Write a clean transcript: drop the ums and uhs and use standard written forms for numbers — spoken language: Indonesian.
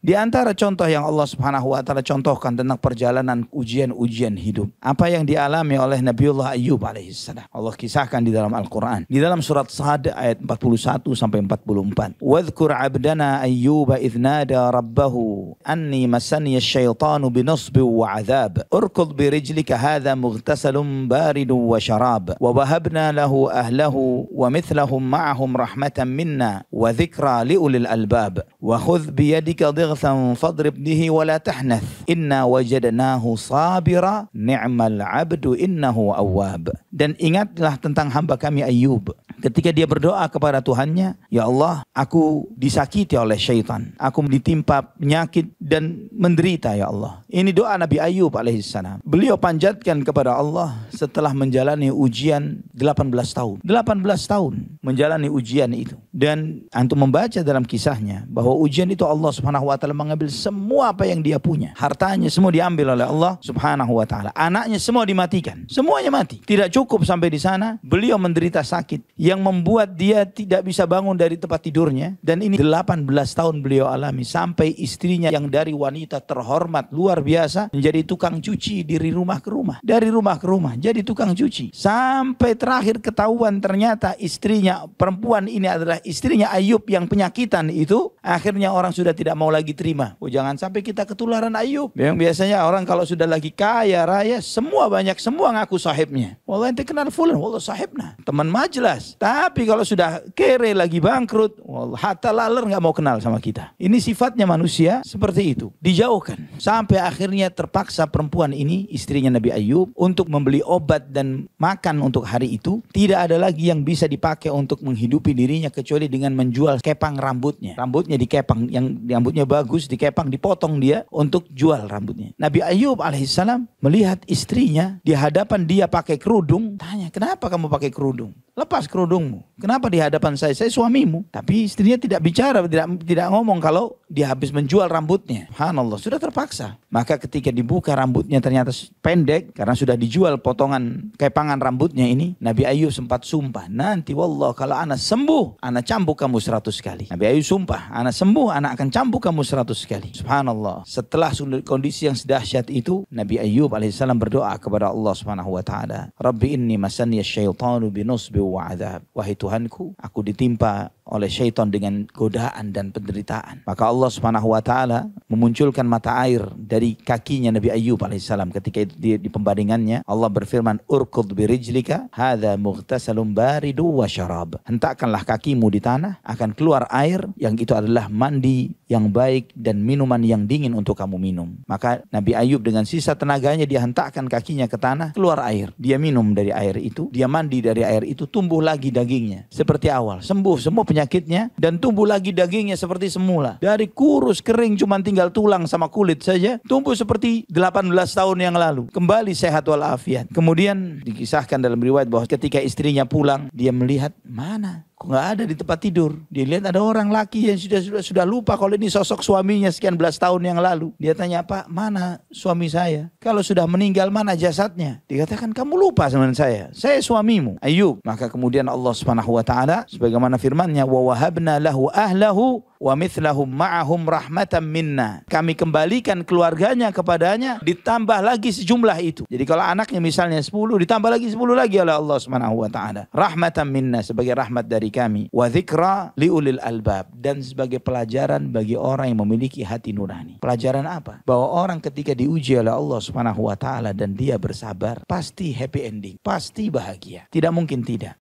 Di antara contoh yang Allah Subhanahu wa taala contohkan tentang perjalanan ujian-ujian hidup, apa yang dialami oleh Nabiullah Ayyub alaihissalam. Allah kisahkan di dalam Al-Qur'an. Di dalam surat Sad ayat 41 sampai 44. Wadhkur 'abdana Ayyuba idh nada rabbahu anni massani asy-syaitanu binusbi wa 'adzab. Urkud bi rijlika hadza mughtasalun baridun wa syarab. Wa wahabna lahu ahlahu wa mithlahum ma'ahum rahmatan minna wa dzikra liulil albab. Wa khudh bi yadika dhighthan fadrib bihi wa la tahnath. Inna wajadnahu sabira ni'mal 'abdu innahu awwab. Dan ingatlah tentang hamba kami Ayyub ketika dia berdoa kepada Tuhannya, ya Allah, aku disakiti oleh syaitan, aku ditimpa penyakit dan menderita ya Allah. Ini doa Nabi Ayyub alaihissalam. Beliau panjatkan kepada Allah setelah menjalani ujian 18 tahun. 18 tahun menjalani ujian itu. Dan antum membaca dalam kisahnya bahwa ujian itu Allah Subhanahu wa taala mengambil semua apa yang dia punya. Hartanya semua diambil oleh Allah Subhanahu wa taala. Anaknya semua dimatikan. Semuanya mati. Tidak cukup sampai di sana, beliau menderita sakit yang membuat dia tidak bisa bangun dari tempat tidurnya. Dan ini 18 tahun beliau alami sampai istrinya yang dari wanita terhormat luar biasa menjadi tukang cuci dari rumah ke rumah. Dari rumah ke rumah jadi tukang cuci. Sampai terakhir ketahuan ternyata istrinya perempuan ini adalah istrinya Ayyub yang penyakitan itu. Akhirnya orang sudah tidak mau lagi terima. Oh, jangan sampai kita ketularan Ayyub. Yang biasanya orang kalau sudah lagi kaya raya semua banyak, semua ngaku sahibnya. Wallah ente kenal fulan, wallah sahibna, teman majelis. Tapi kalau sudah kere lagi bangkrut, wallah hatta laler nggak mau kenal sama kita. Ini sifatnya manusia seperti itu. Dijauhkan. Sampai akhirnya terpaksa perempuan ini, istrinya Nabi Ayyub, untuk membeli obat dan makan untuk hari itu. Tidak ada lagi yang bisa dipakai untuk menghidupi dirinya kecuali dengan menjual kepang rambutnya. Rambutnya dikepang, yang rambutnya bagus dikepang, dipotong dia untuk jual rambutnya. Nabi Ayyub alaihissalam melihat istrinya di hadapan dia pakai kerudung. Tanya, kenapa kamu pakai kerudung? Lepas kerudungmu. Kenapa di hadapan saya suamimu. Tapi istrinya tidak bicara, tidak ngomong kalau dia habis menjual rambutnya. Subhanallah, sudah terpaksa. Maka ketika dibuka rambutnya ternyata pendek karena sudah dijual potongan kepangan rambutnya ini. Nabi Ayyub sempat sumpah, nanti wallah kalau anak sembuh, anak cambuk kamu 100 kali. Nabi Ayyub sumpah, anak sembuh, anak akan cambuk kamu 100 kali. Subhanallah. Setelah kondisi yang sedahsyat itu, Nabi Ayyub alaihissalam berdoa kepada Allah Subhanahu wa taala, Rabbi inni masani asyaitanu binusbi wa adzab. Wahai Tuhanku, aku ditimpa oleh syaitan dengan godaan dan penderitaan. Maka Allah Subhanahu wa taala memunculkan mata air dari kakinya Nabi Ayyub alaihissalam. Ketika itu di pembaringannya Allah berfirman, urkud birijlika hadza mughtasalun baridu wa syarab. Hentakkanlah kakimu di tanah, akan keluar air yang itu adalah mandi yang baik dan minuman yang dingin untuk kamu minum. Maka Nabi Ayyub dengan sisa tenaganya dia hentakkan kakinya ke tanah, keluar air. Dia minum dari air itu, dia mandi dari air itu, tumbuh lagi dagingnya seperti awal, sembuh semua penyakitnya dan tumbuh lagi dagingnya seperti semula. Dari kurus kering cuma tinggal tulang sama kulit saja, tumbuh seperti 18 tahun yang lalu, kembali sehat walafiat. Kemudian dikisahkan dalam riwayat bahwa ketika istrinya pulang, dia melihat mana kok nggak ada di tempat tidur. Dia lihat ada orang laki yang sudah lupa kalau ini sosok suaminya sekian belas tahun yang lalu. Dia tanya, Pak, mana suami saya? Kalau sudah meninggal, mana jasadnya? Dikatakan, kamu lupa sama saya suamimu Ayyub. Maka kemudian Allah Subhanahu wa taala sebagaimana firman-Nya, wa wahabna lahu ahlahu wa mithlahum ma'ahum rahmatan minna. Kami kembalikan keluarganya kepadanya, ditambah lagi sejumlah itu. Jadi kalau anaknya misalnya 10, ditambah lagi 10 lagi oleh Allah Subhanahu wa taala. Rahmatan minna, sebagai rahmat dari kami. Wa dzikra liulil albab, dan sebagai pelajaran bagi orang yang memiliki hati nurani. Pelajaran apa? Bahwa orang ketika diuji oleh Allah Subhanahu wa taala dan dia bersabar, pasti happy ending, pasti bahagia. Tidak mungkin tidak.